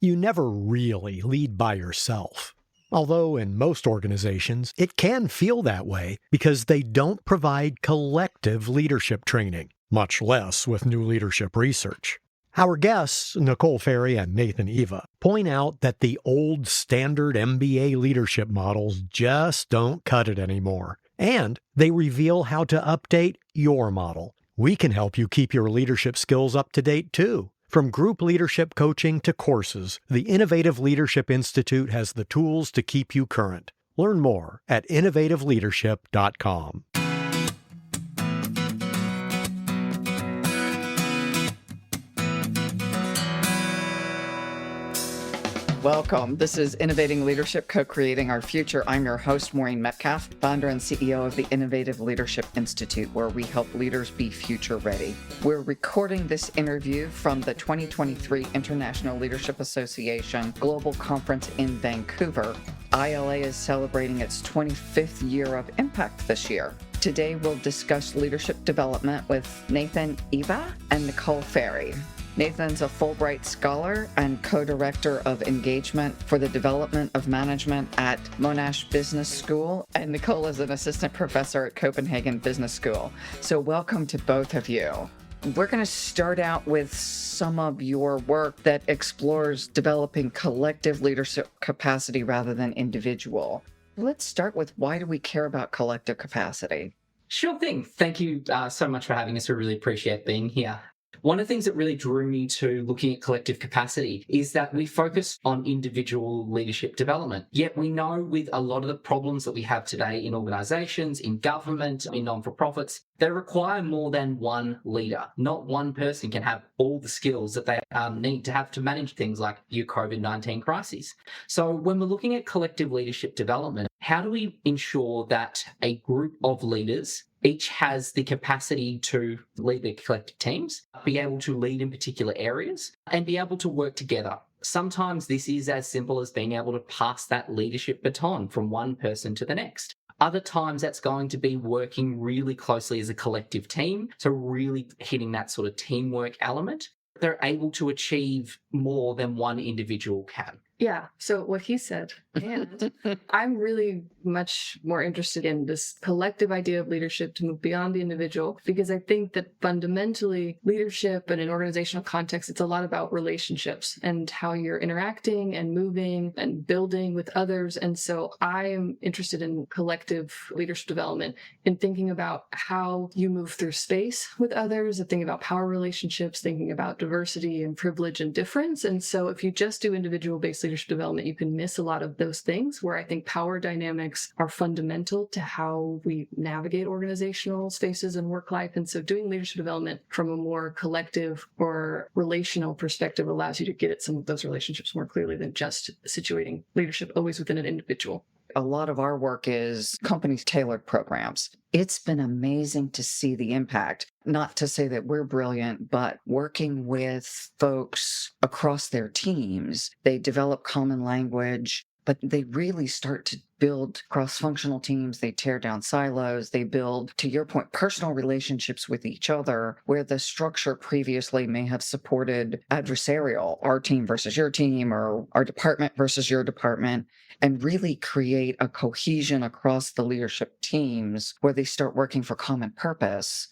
You never really lead by yourself. Although in most organizations, it can feel that way because they don't provide collective leadership training, much less with new leadership research. Our guests, Nicole, Ferry, and Nathan Eva, point out that the old standard MBA leadership models just don't cut it anymore. And they reveal how to update your model. We can help you keep your leadership skills up to date too. From group leadership coaching to courses, the Innovative Leadership Institute has the tools to keep you current. Learn more at innovativeleadership.com. Welcome. This is Innovating Leadership, Co-Creating Our Future. I'm your host, Maureen Metcalf, founder and CEO of the Innovative Leadership Institute, where we help leaders be future ready. We're recording this interview from the 2023 International Leadership Association Global Conference in Vancouver. ILA is celebrating its 25th year of impact this year. Today, we'll discuss leadership development with Nathan Eva and Nicole Ferry. Nathan's a Fulbright Scholar and co-director of engagement for the development of management at Monash Business School, and Nicole is an assistant professor at Copenhagen Business School. So welcome to both of you. We're going to start out with some of your work that explores developing collective leadership capacity rather than individual. Let's start with, why do we care about collective capacity? Sure thing. Thank you so much for having us. We really appreciate being here. One of the things that really drew me to looking at collective capacity is that we focus on individual leadership development. Yet we know with a lot of the problems that we have today in organizations, in government, in non-for-profits, they require more than one leader. Not one person can have all the skills that they need to have to manage things like your COVID-19 crises. So when we're looking at collective leadership development, how do we ensure that a group of leaders each has the capacity to lead their collective teams, be able to lead in particular areas, and be able to work together? Sometimes this is as simple as being able to pass that leadership baton from one person to the next. Other times that's going to be working really closely as a collective team, so really hitting that sort of teamwork element. They're able to achieve more than one individual can. Yeah, so what he said, and I'm really much more interested in this collective idea of leadership to move beyond the individual, because I think that fundamentally leadership in an organizational context, it's a lot about relationships and how you're interacting and moving and building with others. And so I am interested in collective leadership development, in thinking about how you move through space with others, and thinking about power relationships, thinking about diversity and privilege and difference. And so if you just do individual-based leadership development, you can miss a lot of those things, where I think power dynamics are fundamental to how we navigate organizational spaces and work life. And so doing leadership development from a more collective or relational perspective allows you to get at some of those relationships more clearly than just situating leadership always within an individual. A lot of our work is company-tailored programs. It's been amazing to see the impact. Not to say that we're brilliant, but working with folks across their teams, they develop common language, but they really start to build cross-functional teams. They tear down silos. They build, to your point, personal relationships with each other, where the structure previously may have supported adversarial, our team versus your team, or our department versus your department, and really create a cohesion across the leadership teams where they start working for common purpose.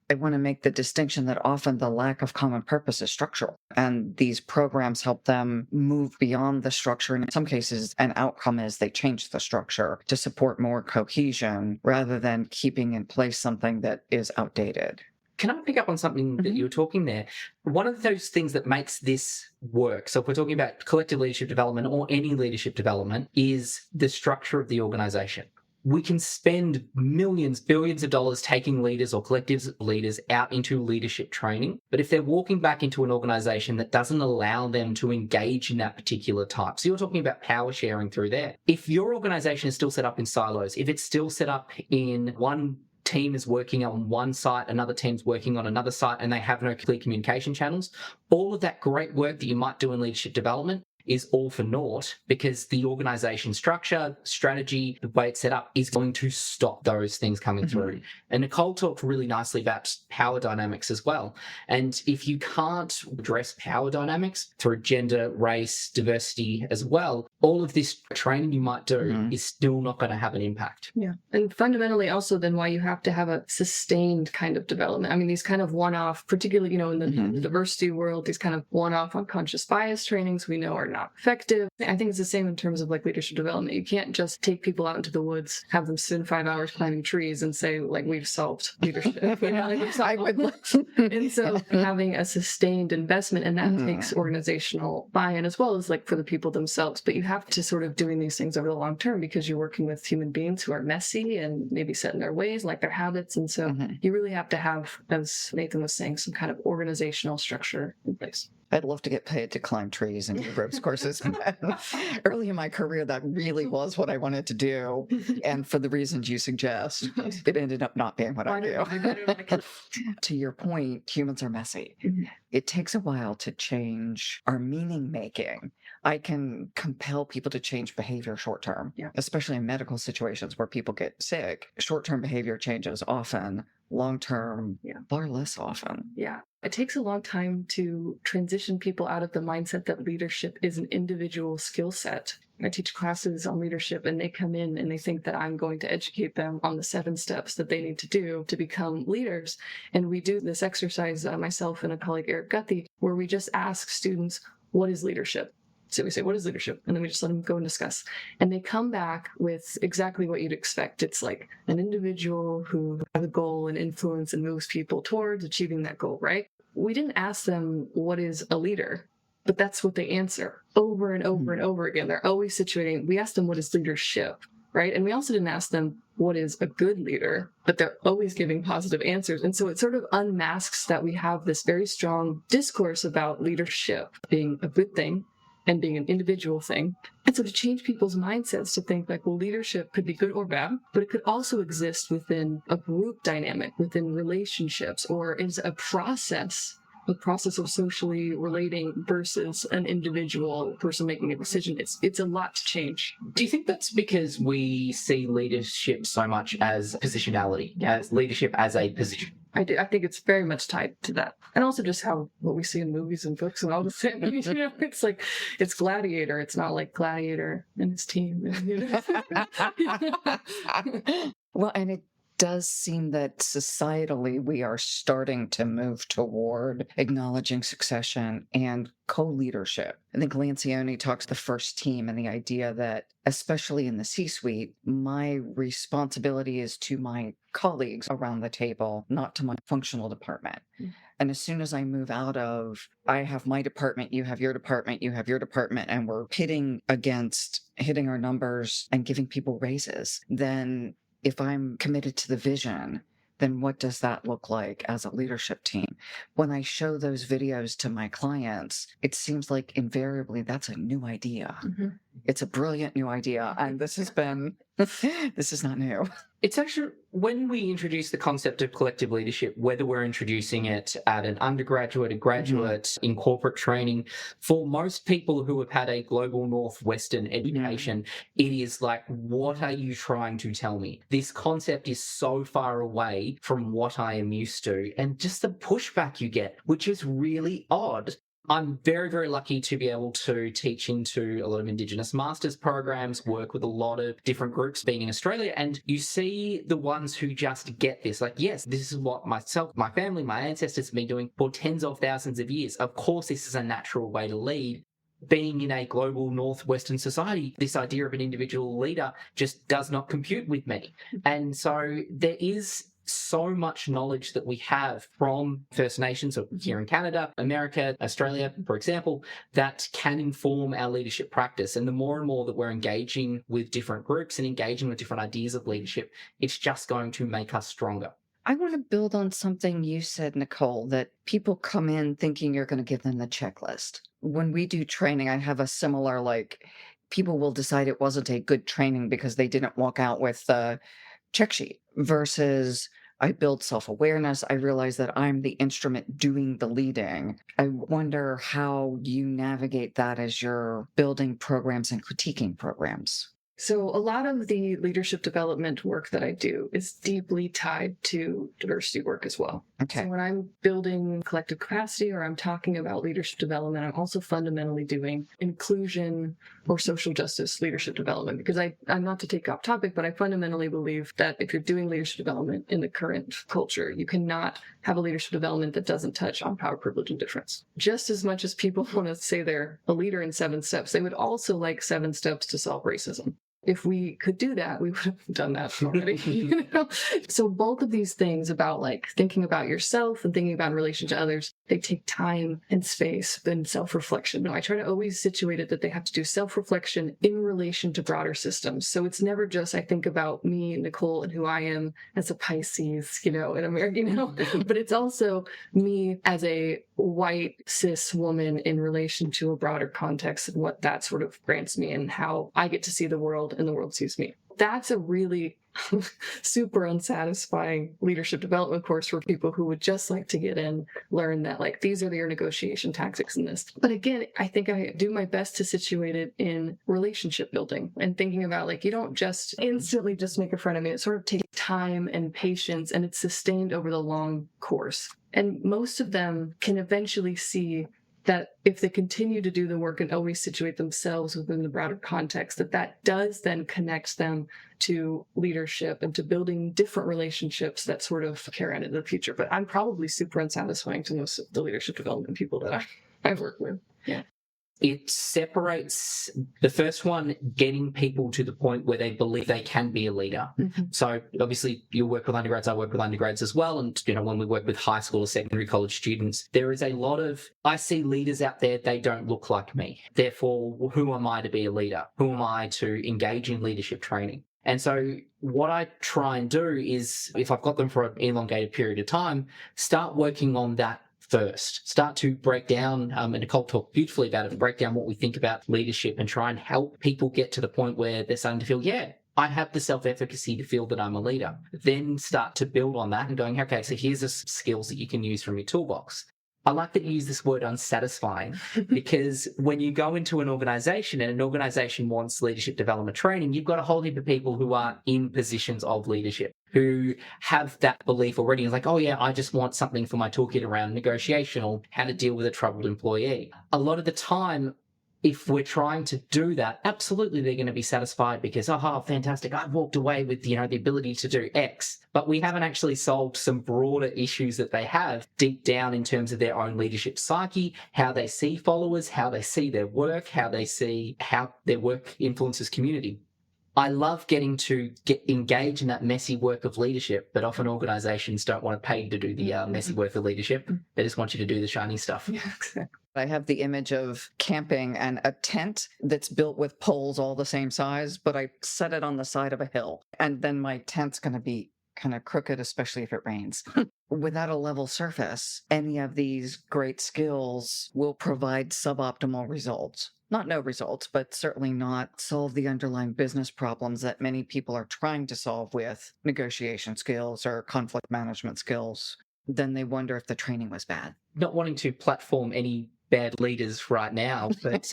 I want to make the distinction that often the lack of common purpose is structural, and these programs help them move beyond the structure. And in some cases, an outcome is they change the structure to support more cohesion rather than keeping in place something that is outdated. Can I pick up on something that you were talking there? One of those things that makes this work, so if we're talking about collective leadership development or any leadership development, is the structure of the organization. We can spend millions, billions of dollars taking leaders or collectives of leaders out into leadership training. But if they're walking back into an organization that doesn't allow them to engage in that particular type, so you're talking about power sharing through there. If your organization is still set up in silos, if it's still set up in one team is working on one site, another team's working on another site, and they have no clear communication channels, all of that great work that you might do in leadership development is all for naught because the organization structure, strategy, the way it's set up is going to stop those things coming through. And Nicole talked really nicely about power dynamics as well. And if you can't address power dynamics through gender, race, diversity as well, all of this training you might do is still not going to have an impact. Yeah. And fundamentally also then why you have to have a sustained kind of development. I mean, these kind of one-off, particularly, you know, in the diversity world, these kind of one-off unconscious bias trainings we know are not effective. I think it's the same in terms of like leadership development. You can't just take people out into the woods, have them spend 5 hours climbing trees and say, like, we've solved leadership. You know, like, we've solved and so having a sustained investment, and that takes organizational buy-in as well as like for the people themselves. But you have to sort of doing these things over the long term because you're working with human beings who are messy and maybe set in their ways, like their habits. And so you really have to have, as Nathan was saying, some kind of organizational structure in place. I'd love to get paid to climb trees and do ropes courses. Early in my career, that really was what I wanted to do. And for the reasons you suggest, it ended up not being what I do. To your point, humans are messy. It takes a while to change our meaning making. I can compel people to change behavior short term, especially in medical situations where people get sick. Short term behavior changes often, long term, far less often. Yeah. It takes a long time to transition people out of the mindset that leadership is an individual skill set. I teach classes on leadership and they come in and they think that I'm going to educate them on the 7 steps that they need to do to become leaders. And we do this exercise, myself and a colleague, Eric Guthie, where we just ask students, what is leadership? So we say, what is leadership? And then we just let them go and discuss. And they come back with exactly what you'd expect. It's like an individual who has a goal and influence and moves people towards achieving that goal, right? We didn't ask them, what is a leader? But that's what they answer over and over and over again. They're always situating. We asked them, what is leadership? Right? And we also didn't ask them, what is a good leader? But they're always giving positive answers. And so it sort of unmasks that we have this very strong discourse about leadership being a good thing and being an individual thing. And so to change people's mindsets to think like, well, leadership could be good or bad, but it could also exist within a group dynamic, within relationships, or is a process of socially relating versus an individual person making a decision. It's a lot to change. Do you think that's because we see leadership so much as positionality, as leadership as a position? I do. I think it's very much tied to that. And also just what we see in movies and books and all the things, you know, it's like, it's Gladiator. It's not like Gladiator and his team. You know? Well, and it does seem that societally we are starting to move toward acknowledging succession and co-leadership. I think Lancioni talks the first team and the idea that, especially in the C-suite, my responsibility is to my colleagues around the table, not to my functional department. And as soon as I move out of, I have my department, you have your department, you have your department, and we're pitting against hitting our numbers and giving people raises, then if I'm committed to the vision, then what does that look like as a leadership team? When I show those videos to my clients, it seems like invariably that's a new idea. It's a brilliant new idea. And this is not new. It's actually, when we introduce the concept of collective leadership, whether we're introducing it at an undergraduate, a graduate, in corporate training, for most people who have had a global Northwestern education, it is like, what are you trying to tell me? This concept is so far away from what I am used to. And just the pushback you get, which is really odd. I'm very, very lucky to be able to teach into a lot of Indigenous masters programs, work with a lot of different groups being in Australia. And you see the ones who just get this, like, yes, this is what myself, my family, my ancestors have been doing for tens of thousands of years. Of course, this is a natural way to lead. Being in a global Northwestern society, this idea of an individual leader just does not compute with me. And so there is so much knowledge that we have from First Nations, so here in Canada, America, Australia, for example, that can inform our leadership practice. And the more and more that we're engaging with different groups and engaging with different ideas of leadership, it's just going to make us stronger. I want to build on something you said, Nicole, that people come in thinking you're going to give them the checklist. When we do training, I have a similar, like, people will decide it wasn't a good training because they didn't walk out with the check sheet versus I build self-awareness. I realize that I'm the instrument doing the leading. I wonder how you navigate that as you're building programs and critiquing programs. So a lot of the leadership development work that I do is deeply tied to diversity work as well. Okay. So when I'm building collective capacity or I'm talking about leadership development, I'm also fundamentally doing inclusion or social justice leadership development, because I'm not to take off topic, but I fundamentally believe that if you're doing leadership development in the current culture, you cannot have a leadership development that doesn't touch on power, privilege, and difference. Just as much as people want to say they're a leader in 7 steps, they would also like 7 steps to solve racism. If we could do that, we would have done that already. So both of these things about like thinking about yourself and thinking about in relation to others, they take time and space and self-reflection. No, I try to always situate it that they have to do self-reflection in relation to broader systems. So it's never just I think about me, Nicole, and who I am as a Pisces, in America, but it's also me as a white cis woman in relation to a broader context and what that sort of grants me and how I get to see the world and the world sees me. That's a really super unsatisfying leadership development course for people who would just like to get in, learn that like these are your negotiation tactics in this. But again, I think I do my best to situate it in relationship building and thinking about like you don't just instantly just make a friend of me. It sort of takes time and patience, and it's sustained over the long course. And most of them can eventually see that if they continue to do the work and always situate themselves within the broader context, that does then connect them to leadership and to building different relationships that sort of carry on into the future. But I'm probably super unsatisfying to most of the leadership development people that I've worked with. Yeah. It separates the first one, getting people to the point where they believe they can be a leader. Mm-hmm. So obviously you work with undergrads, I work with undergrads as well. And, when we work with high school or secondary college students, there is a lot of, I see leaders out there, they don't look like me. Therefore, who am I to be a leader? Who am I to engage in leadership training? And so what I try and do is, if I've got them for an elongated period of time, start working on that first. Start to break down, and Nicole talked beautifully about it, break down what we think about leadership and try and help people get to the point where they're starting to feel, yeah, I have the self-efficacy to feel that I'm a leader. Then start to build on that and going, okay, so here's the skills that you can use from your toolbox. I like that you use this word unsatisfying because when you go into an organization and an organization wants leadership development training, you've got a whole heap of people who are in positions of leadership, who have that belief already. It's like, oh yeah, I just want something for my toolkit around negotiation or how to deal with a troubled employee. A lot of the time, if we're trying to do that, absolutely they're going to be satisfied because, oh, fantastic, I've walked away with, the ability to do X. But we haven't actually solved some broader issues that they have deep down in terms of their own leadership psyche, how they see followers, how they see their work, how they see how their work influences community. I love getting to engage in that messy work of leadership, but often organizations don't want to pay to do the messy work of leadership. They just want you to do the shiny stuff. Yeah, exactly. I have the image of camping and a tent that's built with poles all the same size, but I set it on the side of a hill. And then my tent's going to be kind of crooked, especially if it rains. Without a level surface, any of these great skills will provide suboptimal results. Not no results, but certainly not solve the underlying business problems that many people are trying to solve with negotiation skills or conflict management skills. Then they wonder if the training was bad. Not wanting to platform any bad leaders right now, but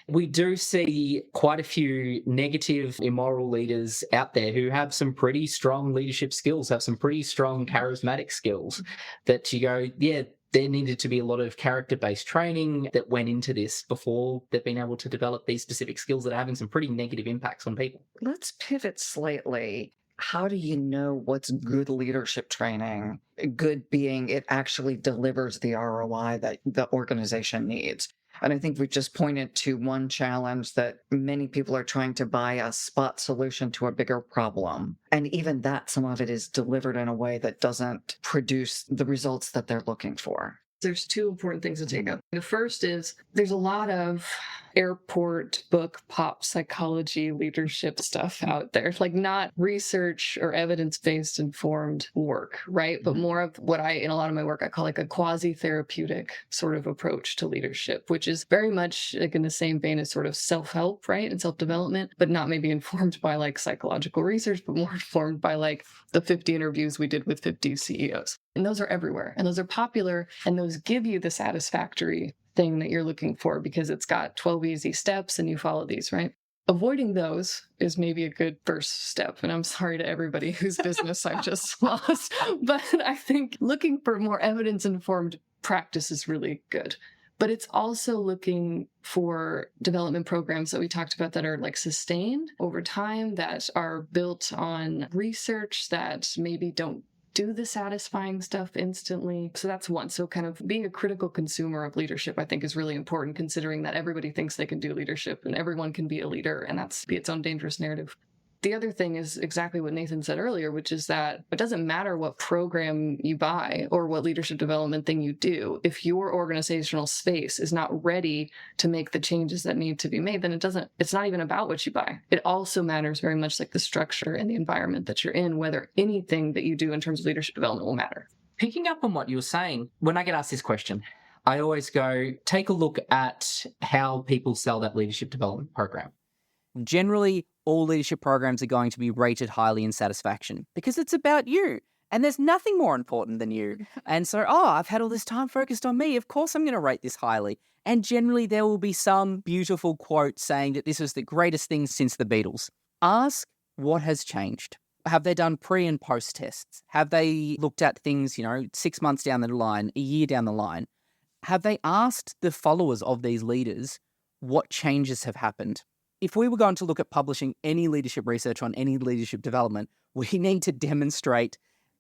we do see quite a few negative, immoral leaders out there who have some pretty strong leadership skills, have some pretty strong charismatic skills that you go, yeah, there needed to be a lot of character-based training that went into this before they've been able to develop these specific skills that are having some pretty negative impacts on people. Let's pivot slightly. How do you know what's good leadership training? Good being it actually delivers the ROI that the organization needs. And I think we just pointed to one challenge that many people are trying to buy a spot solution to a bigger problem. And even that, some of it is delivered in a way that doesn't produce the results that they're looking for. There's two important things to take up. The first is there's a lot of airport book pop psychology leadership stuff out there, like not research or evidence-based informed work, right? But more of what in a lot of my work, I call like a quasi-therapeutic sort of approach to leadership, which is very much like in the same vein as sort of self-help, right? And self-development, but not maybe informed by like psychological research, but more informed by like the 50 interviews we did with 50 CEOs. And those are everywhere and those are popular and those give you the satisfactory thing that you're looking for because it's got 12 easy steps and you follow these, right? Avoiding those is maybe a good first step. And I'm sorry to everybody whose business I've just lost, but I think looking for more evidence-informed practice is really good. But it's also looking for development programs that we talked about that are like sustained over time, that are built on research, that maybe don't do the satisfying stuff instantly. So that's one. So kind of being a critical consumer of leadership, I think, is really important, considering that everybody thinks they can do leadership and everyone can be a leader, and that's be its own dangerous narrative. The other thing is exactly what Nathan said earlier, which is that it doesn't matter what program you buy or what leadership development thing you do. If your organizational space is not ready to make the changes that need to be made, then it's not even about what you buy. It also matters very much like the structure and the environment that you're in, whether anything that you do in terms of leadership development will matter. Picking up on what you were saying, when I get asked this question, I always go, take a look at how people sell that leadership development program. Generally, all leadership programs are going to be rated highly in satisfaction because it's about you. And there's nothing more important than you. And so, I've had all this time focused on me. Of course, I'm going to rate this highly. And generally, there will be some beautiful quote saying that this was the greatest thing since the Beatles. Ask what has changed. Have they done pre and post tests? Have they looked at things, 6 months down the line, a year down the line? Have they asked the followers of these leaders what changes have happened? If we were going to look at publishing any leadership research on any leadership development, we need to demonstrate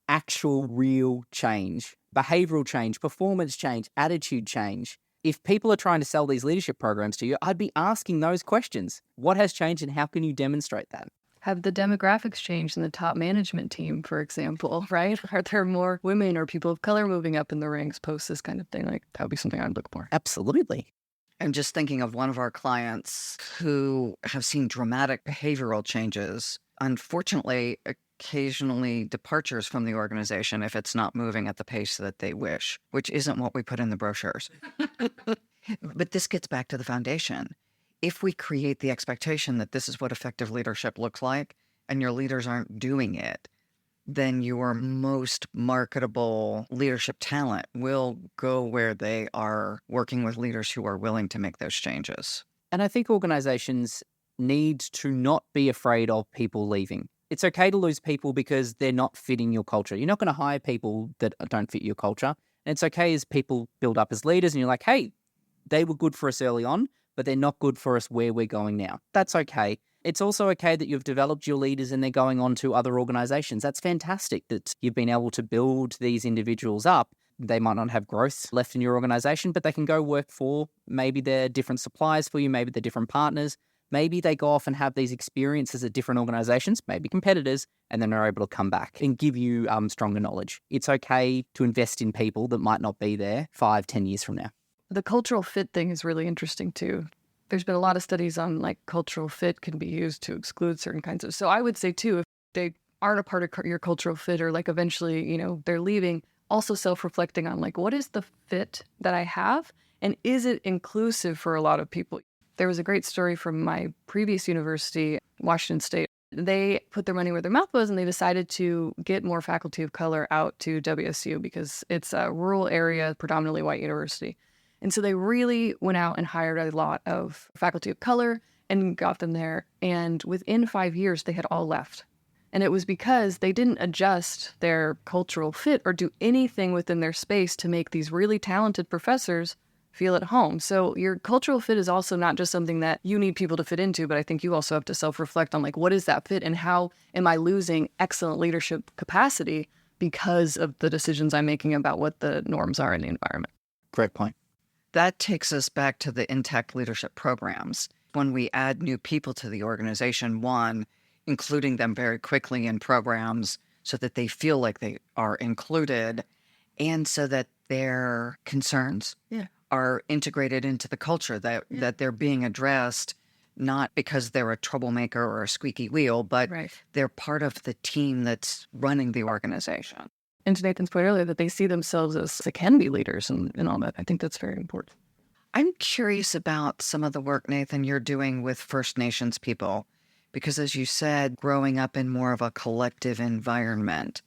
actual real change, behavioral change, performance change, attitude change. If people are trying to sell these leadership programs to you, I'd be asking those questions. What has changed and how can you demonstrate that? Have the demographics changed in the top management team, for example, right? Are there more women or people of color moving up in the ranks post this kind of thing? Like, that would be something I'd look for. Absolutely. I'm just thinking of one of our clients who have seen dramatic behavioral changes. Unfortunately, occasionally departures from the organization if it's not moving at the pace that they wish, which isn't what we put in the brochures. But this gets back to the foundation. If we create the expectation that this is what effective leadership looks like, and your leaders aren't doing it, then your most marketable leadership talent will go where they are working with leaders who are willing to make those changes. And I think organizations need to not be afraid of people leaving. It's okay to lose people because they're not fitting your culture. You're not going to hire people that don't fit your culture. And it's okay as people build up as leaders and you're like, hey, they were good for us early on, but they're not good for us where we're going now. That's okay. It's also okay that you've developed your leaders and they're going on to other organizations. That's fantastic that you've been able to build these individuals up. They might not have growth left in your organization, but they can go work for maybe they're different suppliers for you, maybe they're different partners. Maybe they go off and have these experiences at different organizations, maybe competitors, and then are able to come back and give you stronger knowledge. It's okay to invest in people that might not be there 5-10 years from now. The cultural fit thing is really interesting too. There's been a lot of studies on like cultural fit can be used to exclude certain kinds of. So I would say too, if they aren't a part of your cultural fit or like eventually, they're leaving, also self-reflecting on like, what is the fit that I have? And is it inclusive for a lot of people? There was a great story from my previous university, Washington State. They put their money where their mouth was and they decided to get more faculty of color out to WSU because it's a rural area, predominantly white university. And so they really went out and hired a lot of faculty of color and got them there. And within 5 years, they had all left. And it was because they didn't adjust their cultural fit or do anything within their space to make these really talented professors feel at home. So your cultural fit is also not just something that you need people to fit into, but I think you also have to self-reflect on like, what is that fit and how am I losing excellent leadership capacity because of the decisions I'm making about what the norms are in the environment? Great point. That takes us back to the intact leadership programs. When we add new people to the organization, one, including them very quickly in programs so that they feel like they are included, and so that their concerns are integrated into the culture, that they're being addressed, not because they're a troublemaker or a squeaky wheel, but they're part of the team that's running the organization. And to Nathan's point earlier, that they see themselves as they can be leaders and all that. I think that's very important. I'm curious about some of the work, Nathan, you're doing with First Nations people, because as you said, growing up in more of a collective environment.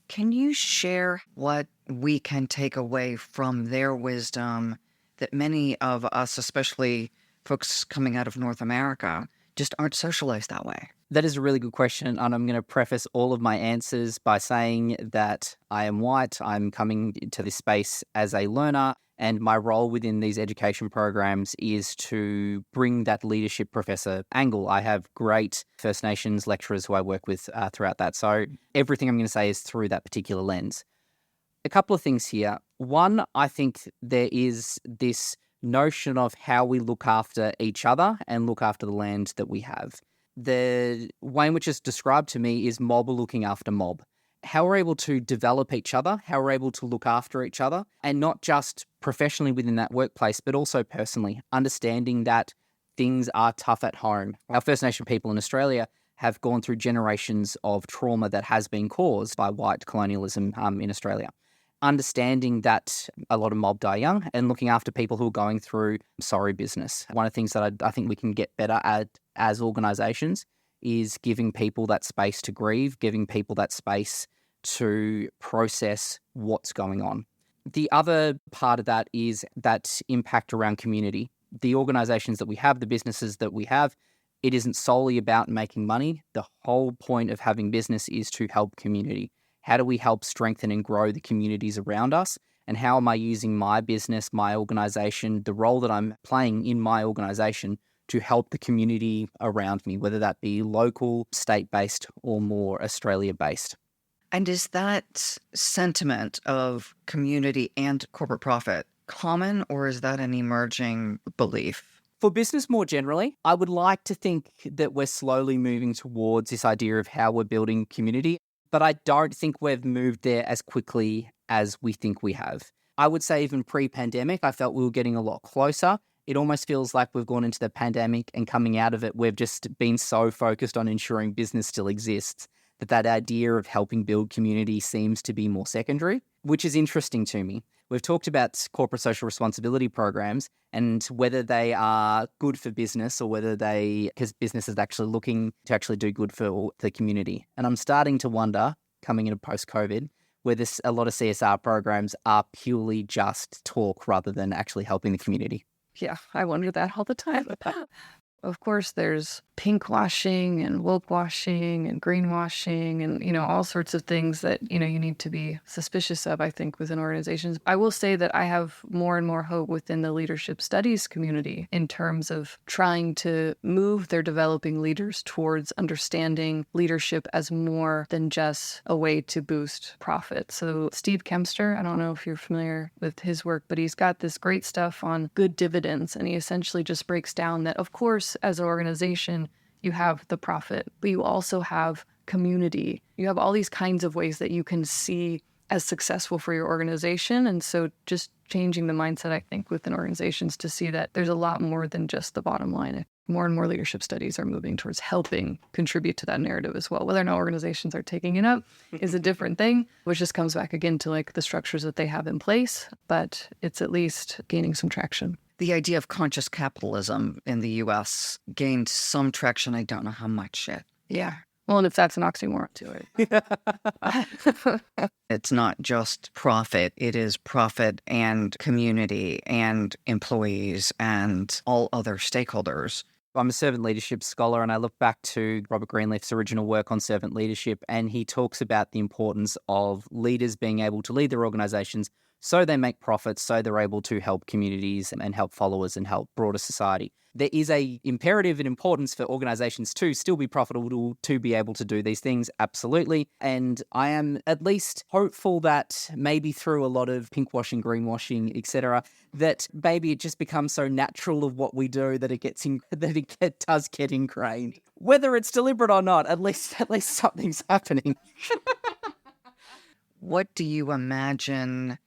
Can you share what we can take away from their wisdom that many of us, especially folks coming out of North America, just aren't socialized that way? That is a really good question, and I'm going to preface all of my answers by saying that I am white. I'm coming to this space as a learner, and my role within these education programs is to bring that leadership professor angle. I have great First Nations lecturers who I work with throughout that, so everything I'm going to say is through that particular lens. A couple of things here. One, I think there is this notion of how we look after each other and look after the land that we have. The way in which it's described to me is mob looking after mob. How we're able to develop each other, how we're able to look after each other, and not just professionally within that workplace, but also personally, understanding that things are tough at home. Our First Nation people in Australia have gone through generations of trauma that has been caused by white colonialism in Australia. Understanding that a lot of mob die young and looking after people who are going through sorry business. One of the things that I think we can get better at as organisations is giving people that space to grieve, giving people that space to process what's going on. The other part of that is that impact around community. The organisations that we have, the businesses that we have, it isn't solely about making money. The whole point of having business is to help community. How do we help strengthen and grow the communities around us? And how am I using my business, my organisation, the role that I'm playing in my organisation to help the community around me, whether that be local, state-based, or more Australia-based? And is that sentiment of community and corporate profit common, or is that an emerging belief? For business more generally, I would like to think that we're slowly moving towards this idea of how we're building community. But I don't think we've moved there as quickly as we think we have. I would say even pre-pandemic, I felt we were getting a lot closer. It almost feels like we've gone into the pandemic and coming out of it, we've just been so focused on ensuring business still exists that idea of helping build community seems to be more secondary, which is interesting to me. We've talked about corporate social responsibility programs and whether they are good for business or whether because business is actually looking to actually do good for the community. And I'm starting to wonder, coming into post-COVID, whether a lot of CSR programs are purely just talk rather than actually helping the community. Yeah, I wonder that all the time. Of course, there's pink washing and woke washing and greenwashing and, all sorts of things that, you need to be suspicious of, I think, within organizations. I will say that I have more and more hope within the leadership studies community in terms of trying to move their developing leaders towards understanding leadership as more than just a way to boost profit. So Steve Kempster, I don't know if you're familiar with his work, but he's got this great stuff on good dividends. And he essentially just breaks down that, of course, as an organization, you have the profit, but you also have community. You have all these kinds of ways that you can see as successful for your organization. And so just changing the mindset, I think, within organizations to see that there's a lot more than just the bottom line. More and more leadership studies are moving towards helping contribute to that narrative as well. Whether or not organizations are taking it up is a different thing, which just comes back again to like the structures that they have in place, but it's at least gaining some traction. The idea of conscious capitalism in the U.S. gained some traction. I don't know how much yet. Yeah. Well, and if that's an oxymoron to it. It's not just profit. It is profit and community and employees and all other stakeholders. I'm a servant leadership scholar, and I look back to Robert Greenleaf's original work on servant leadership, and he talks about the importance of leaders being able to lead their organizations so they make profits, so they're able to help communities and help followers and help broader society. There is a imperative and importance for organizations to still be profitable to be able to do these things, absolutely. And I am at least hopeful that maybe through a lot of pinkwashing, greenwashing, etc., that maybe it just becomes so natural of what we do that it does get ingrained. Whether it's deliberate or not, at least something's happening. What do you imagine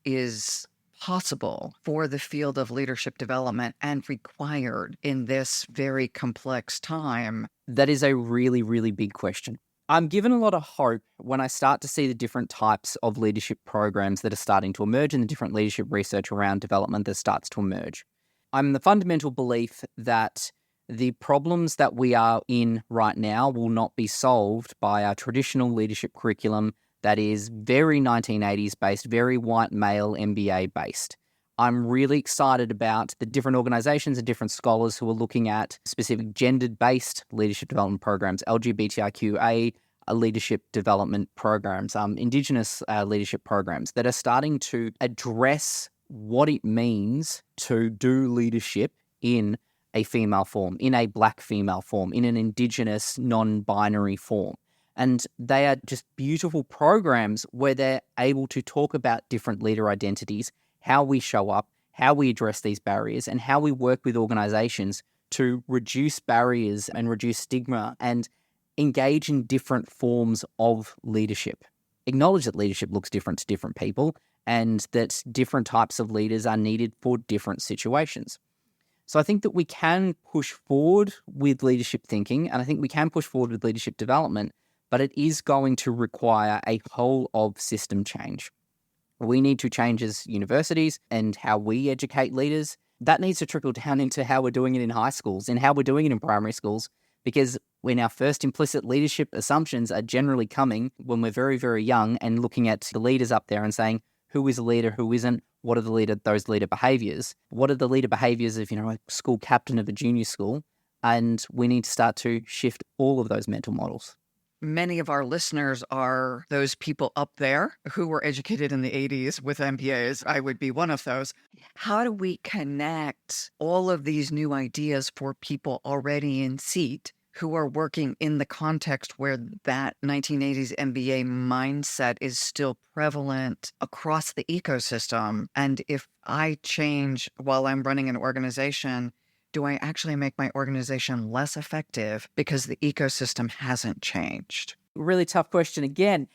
is possible for the field of leadership development and required in this very complex time? That is a really, really big question. I'm given a lot of hope when I start to see the different types of leadership programs that are starting to emerge and the different leadership research around development that starts to emerge. I'm the fundamental belief that the problems that we are in right now will not be solved by our traditional leadership curriculum that is very 1980s based, very white male MBA based. I'm really excited about the different organizations and different scholars who are looking at specific gendered-based leadership development programs, LGBTIQA leadership development programs, Indigenous leadership programs that are starting to address what it means to do leadership in a female form, in a Black female form, in an Indigenous non-binary form. And they are just beautiful programs where they're able to talk about different leader identities, how we show up, how we address these barriers, and how we work with organizations to reduce barriers and reduce stigma and engage in different forms of leadership. Acknowledge that leadership looks different to different people and that different types of leaders are needed for different situations. So I think that we can push forward with leadership thinking, and I think we can push forward with leadership development, but it is going to require a whole of system change. We need to change as universities and how we educate leaders. That needs to trickle down into how we're doing it in high schools and how we're doing it in primary schools, because when our first implicit leadership assumptions are generally coming when we're very, very young and looking at the leaders up there and saying, who is a leader, who isn't, what are those leader behaviors? What are the leader behaviors of, a school captain of a junior school? And we need to start to shift all of those mental models. Many of our listeners are those people up there who were educated in the 80s with MBAs. I would be one of those. How do we connect all of these new ideas for people already in seat who are working in the context where that 1980s MBA mindset is still prevalent across the ecosystem? And if I change while I'm running an organization, do I actually make my organization less effective because the ecosystem hasn't changed? Really tough question. Again,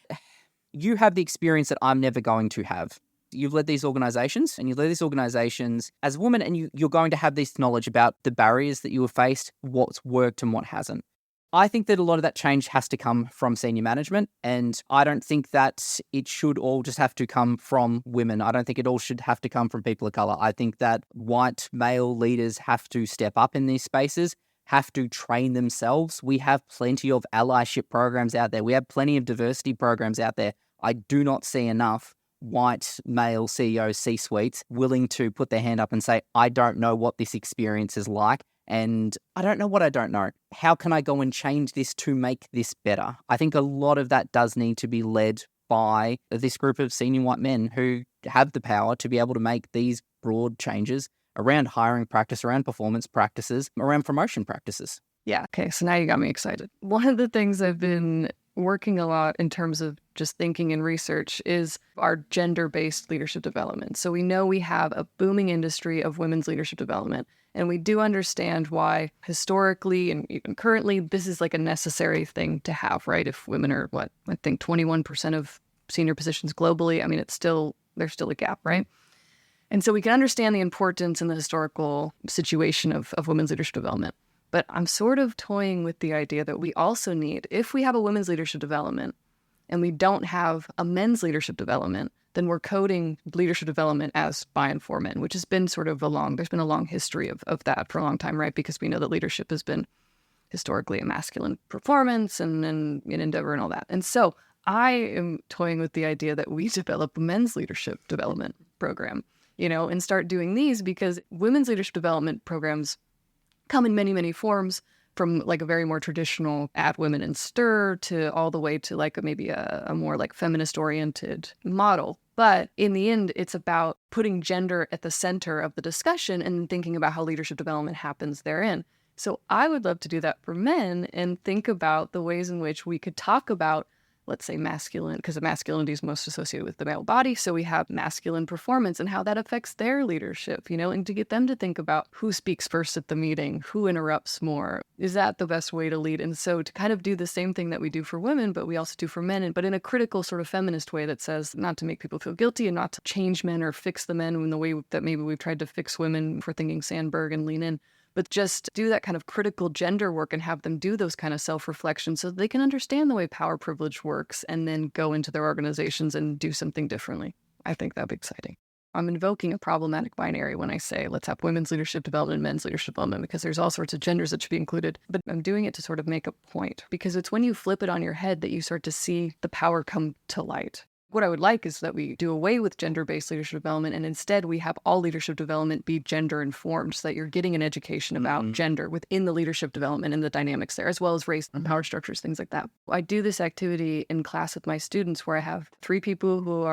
you have the experience that I'm never going to have. You've led these organizations and you led these organizations as a woman, and you're going to have this knowledge about the barriers that you have faced, what's worked and what hasn't. I think that a lot of that change has to come from senior management, and I don't think that it should all just have to come from women. I don't think it all should have to come from people of color. I think that white male leaders have to step up in these spaces, have to train themselves. We have plenty of allyship programs out there. We have plenty of diversity programs out there. I do not see enough white male CEOs, C-suites willing to put their hand up and say, I don't know what this experience is like. And I don't know what I don't know. How can I go and change this to make this better? I think a lot of that does need to be led by this group of senior white men who have the power to be able to make these broad changes around hiring practice, around performance practices, around promotion practices. Yeah. Okay. So now you got me excited. One of the things I've been working a lot in terms of just thinking and research is our gender-based leadership development. So we know we have a booming industry of women's leadership development. And we do understand why historically and even currently, this is like a necessary thing to have, right? If women are, I think 21% of senior positions globally, I mean, there's still a gap, right? And so we can understand the importance and the historical situation of women's leadership development. But I'm sort of toying with the idea that we also need, if we have a women's leadership development and we don't have a men's leadership development, then we're coding leadership development as by and for men, which has been there's been a long history of that for a long time, right? Because we know that leadership has been historically a masculine performance and an endeavor and all that. And so I am toying with the idea that we develop a men's leadership development program, and start doing these, because women's leadership development programs come in many, many forms, from like a very more traditional add women and stir to all the way to like maybe a more like feminist oriented model. But in the end, it's about putting gender at the center of the discussion and thinking about how leadership development happens therein. So I would love to do that for men and think about the ways in which we could talk about let's say, masculine, because masculinity is most associated with the male body. So we have masculine performance and how that affects their leadership, and to get them to think about who speaks first at the meeting, who interrupts more. Is that the best way to lead? And so to kind of do the same thing that we do for women, but we also do for men, but in a critical sort of feminist way that says not to make people feel guilty and not to change men or fix the men in the way that maybe we've tried to fix women for thinking Sandberg and lean in. But just do that kind of critical gender work and have them do those kind of self-reflections so that they can understand the way power privilege works and then go into their organizations and do something differently. I think that'd be exciting. I'm invoking a problematic binary when I say let's have women's leadership development and men's leadership development, because there's all sorts of genders that should be included. But I'm doing it to sort of make a point, because it's when you flip it on your head that you start to see the power come to light. What I would like is that we do away with gender-based leadership development, and instead we have all leadership development be gender-informed, so that you're getting an education about gender within the leadership development and the dynamics there, as well as race and power structures, things like that. I do this activity in class with my students where I have 3 people who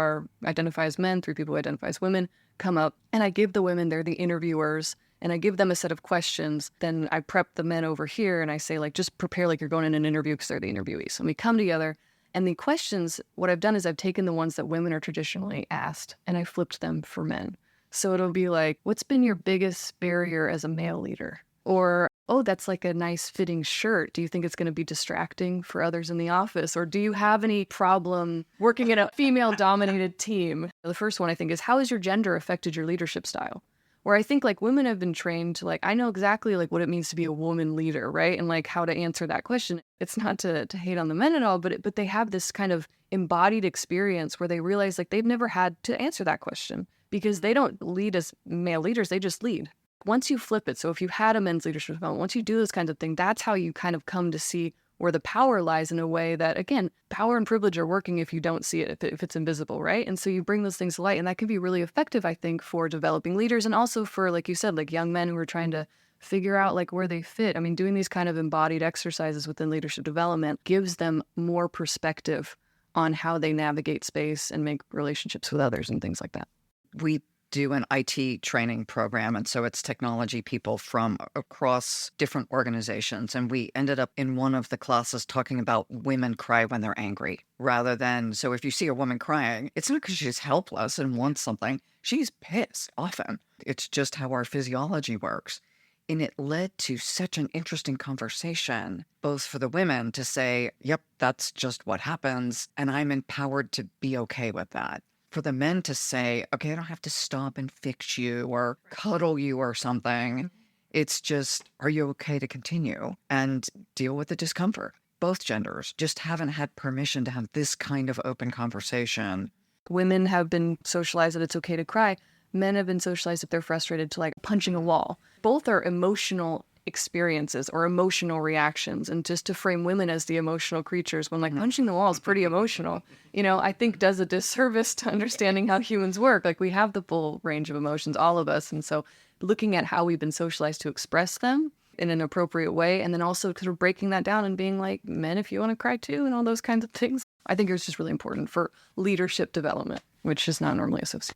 identify as men, 3 people who identify as women come up, and I give the women, they're the interviewers, and I give them a set of questions. Then I prep the men over here, and I say, just prepare like you're going in an interview because they're the interviewees. And we come together. And the questions, what I've done is I've taken the ones that women are traditionally asked and I flipped them for men. So it'll be like, what's been your biggest barrier as a male leader? Or, oh, that's like a nice fitting shirt. Do you think it's going to be distracting for others in the office? Or do you have any problem working in a female-dominated team? The first one, I think, is how has your gender affected your leadership style? Where I think women have been trained to I know exactly what it means to be a woman leader, right? And how to answer that question. It's not to hate on the men at all, but they have this kind of embodied experience where they realize they've never had to answer that question because they don't lead as male leaders, they just lead. Once you flip it, so if you had a men's leadership development, once you do those kinds of things, that's how you kind of come to see where the power lies in a way that, again, power and privilege are working if you don't see it, if it's invisible, right? And so you bring those things to light, and that can be really effective, I think, for developing leaders and also for, like you said, young men who are trying to figure out where they fit. I mean, doing these kind of embodied exercises within leadership development gives them more perspective on how they navigate space and make relationships with others and things like that. We do an IT training program, and so it's technology people from across different organizations. And we ended up in one of the classes talking about women cry when they're angry, rather than, so if you see a woman crying, it's not because she's helpless and wants something. She's pissed often. It's just how our physiology works. And it led to such an interesting conversation, both for the women to say, yep, that's just what happens, and I'm empowered to be okay with that. For the men to say, okay, I don't have to stop and fix you or cuddle you or something. It's just, are you okay to continue and deal with the discomfort? Both genders just haven't had permission to have this kind of open conversation. Women have been socialized that it's okay to cry. Men have been socialized if they're frustrated to punching a wall. Both are emotional experiences or emotional reactions, and just to frame women as the emotional creatures when punching the wall is pretty emotional, I think does a disservice to understanding how humans work. We have the full range of emotions, all of us, and so looking at how we've been socialized to express them in an appropriate way, and then also sort of breaking that down and being men, if you want to cry too, and all those kinds of things. I think it's just really important for leadership development, which is not normally associated.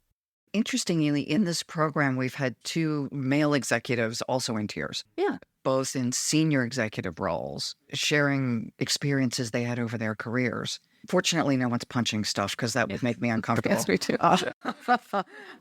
Interestingly, in this program, we've had 2 male executives also in tears. Yeah. Both in senior executive roles, sharing experiences they had over their careers. Fortunately, no one's punching stuff because that would make me uncomfortable. Yes, me too.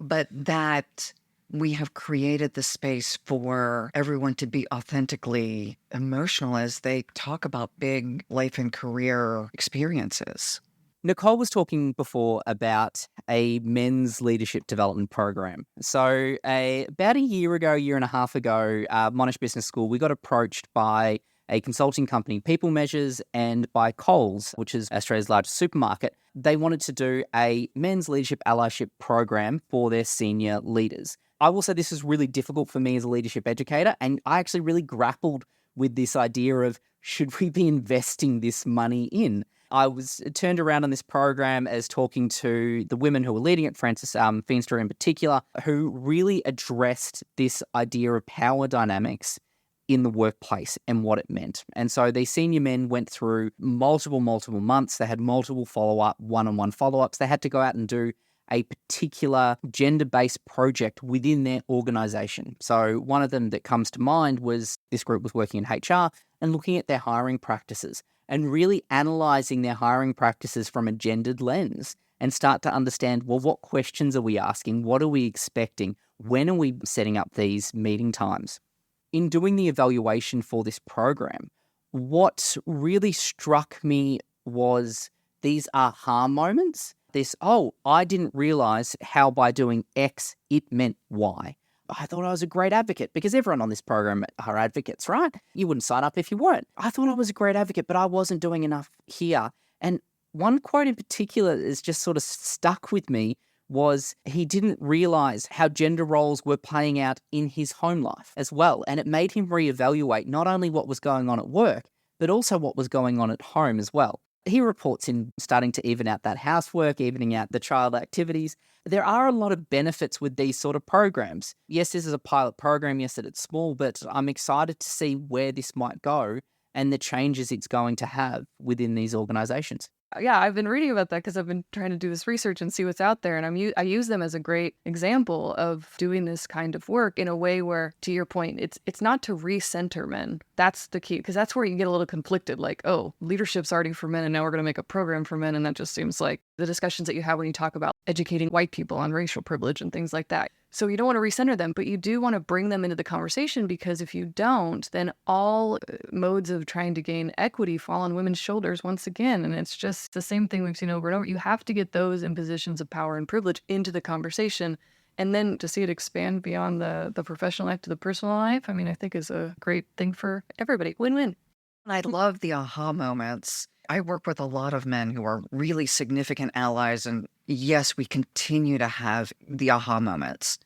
But that we have created the space for everyone to be authentically emotional as they talk about big life and career experiences. Nicole was talking before about a men's leadership development program. So about a year and a half ago, Monash Business School, we got approached by a consulting company, People Measures, and by Coles, which is Australia's largest supermarket. They wanted to do a men's leadership allyship program for their senior leaders. I will say this is really difficult for me as a leadership educator, and I actually really grappled with this idea of, should we be investing this money in? I was turned around on this program as talking to the women who were leading it, Frances Feenstra in particular, who really addressed this idea of power dynamics in the workplace and what it meant. And so these senior men went through multiple months. They had multiple follow-up, one-on-one follow-ups. They had to go out and do a particular gender-based project within their organization. So one of them that comes to mind was this group was working in HR and looking at their hiring practices and really analyzing their hiring practices from a gendered lens and start to understand, well, what questions are we asking? What are we expecting? When are we setting up these meeting times? In doing the evaluation for this program, what really struck me was these aha moments. This, oh, I didn't realize how by doing X, it meant Y. I thought I was a great advocate because everyone on this program are advocates, right? You wouldn't sign up if you weren't. I thought I was a great advocate, but I wasn't doing enough here. And one quote in particular is just sort of stuck with me was he didn't realize how gender roles were playing out in his home life as well. And it made him reevaluate not only what was going on at work, but also what was going on at home as well. He reports in starting to even out that housework, evening out the child activities. There are a lot of benefits with these sort of programs. Yes, this is a pilot program. Yes, that it's small, but I'm excited to see where this might go and the changes it's going to have within these organizations. Yeah, I've been reading about that because I've been trying to do this research and see what's out there. And I use them as a great example of doing this kind of work in a way where, to your point, it's not to recenter men. That's the key, because that's where you get a little conflicted. Like, oh, leadership's already for men and now we're going to make a program for men. And that just seems like the discussions that you have when you talk about educating white people on racial privilege and things like that. So you don't want to recenter them, but you do want to bring them into the conversation, because if you don't, then all modes of trying to gain equity fall on women's shoulders once again. And it's just the same thing we've seen over and over. You have to get those in positions of power and privilege into the conversation. And then to see it expand beyond the professional life to the personal life, I mean, I think is a great thing for everybody. Win-win. I love the aha moments. I work with a lot of men who are really significant allies, and yes, we continue to have the aha moments.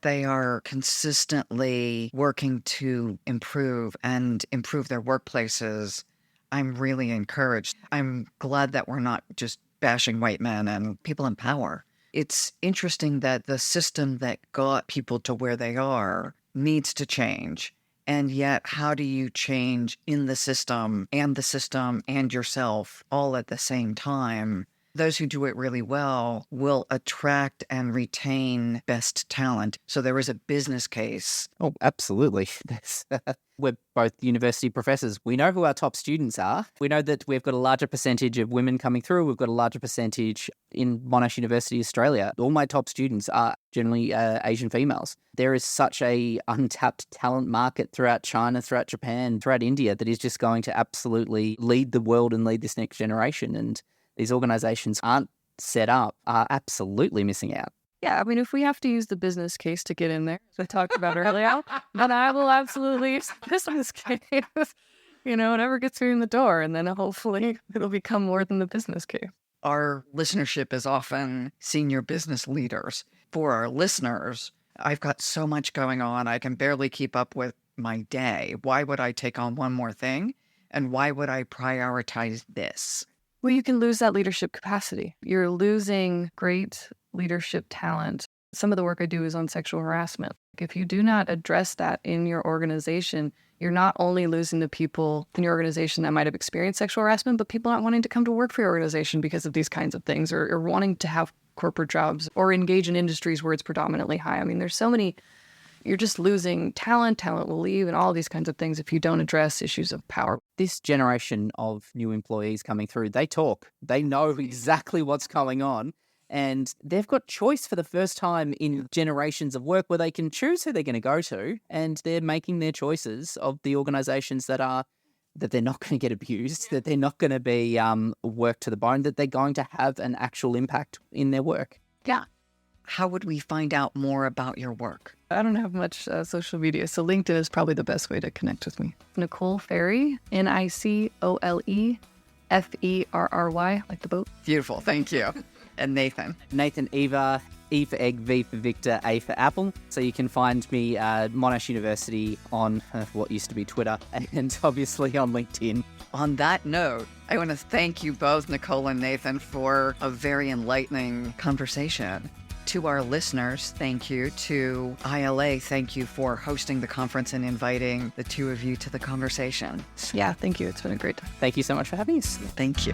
They are consistently working to improve their workplaces. I'm really encouraged. I'm glad that we're not just bashing white men and people in power. It's interesting that the system that got people to where they are needs to change. And yet, how do you change in the system and yourself all at the same time? Those who do it really well will attract and retain best talent. So there is a business case. Oh, absolutely. We're both university professors. We know who our top students are. We know that we've got a larger percentage of women coming through. We've got a larger percentage in Monash University, Australia. All my top students are generally Asian females. There is such a untapped talent market throughout China, throughout Japan, throughout India that is just going to absolutely lead the world and lead this next generation. And these organizations are absolutely missing out. Yeah, I mean, if we have to use the business case to get in there, as I talked about earlier, then I will absolutely use the business case. Whatever gets me in the door, and then hopefully it'll become more than the business case. Our listenership is often senior business leaders. For our listeners, I've got so much going on, I can barely keep up with my day. Why would I take on one more thing? And why would I prioritize this? Well, you can lose that leadership capacity. You're losing great leadership talent. Some of the work I do is on sexual harassment. If you do not address that in your organization, you're not only losing the people in your organization that might have experienced sexual harassment, but people not wanting to come to work for your organization because of these kinds of things, or wanting to have corporate jobs or engage in industries where it's predominantly high. I mean, there's so many. You're just losing talent. Talent will leave and all these kinds of things if you don't address issues of power. This generation of new employees coming through, they talk. They know exactly what's going on. And they've got choice for the first time in generations of work where they can choose who they're going to go to. And they're making their choices of the organizations that they're not going to get abused, that they're not going to be worked to the bone, that they're going to have an actual impact in their work. Yeah. How would we find out more about your work? I don't have much social media, so LinkedIn is probably the best way to connect with me. Nicole Ferry, Nicole Ferry, like the boat. Beautiful, thank you. And Nathan. Nathan Eva, E for egg, V for Victor, A for apple. So you can find me at Monash University on what used to be Twitter, and obviously on LinkedIn. On that note, I want to thank you both, Nicole and Nathan, for a very enlightening conversation. To our listeners, thank you. To ILA, thank you for hosting the conference and inviting the two of you to the conversation. Yeah, thank you. It's been a great time. Thank you so much for having us. Thank you.